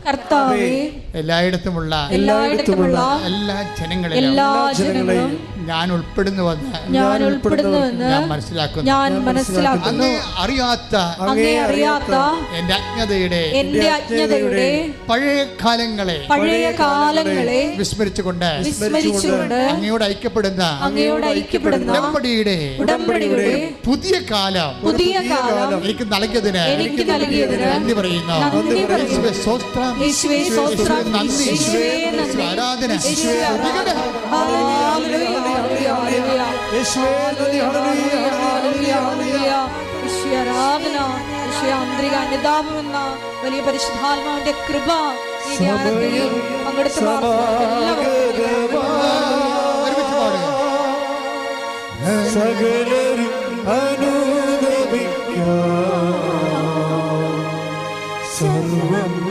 കർത്താവേ, എല്ലായിടത്തുമുള്ള എല്ലാ ജനങ്ങളെയും ഞാൻ ഉൾപ്പെടുന്നുവെന്ന് ഞാൻ മനസ്സിലാക്കുന്നു. അങ്ങേ അറിയാത്ത എന്റെ അജ്ഞതയുടെ പഴയ കാലങ്ങളെ വിസ്മരിച്ചുകൊണ്ട് അങ്ങയോട് ഐക്യപ്പെടുന്ന ഉടമ്പടിയുടെ പുതിയ കാലം എനിക്ക് നൽകിയതിന് നന്ദി പറയുന്നു. ആരാധന അനുതാപമെന്ന വലിയ പരിശുദ്ധാത്മാവിന്റെ കൃപ പങ്കെടുത്ത് സകലരും അനുദപിക്കാം.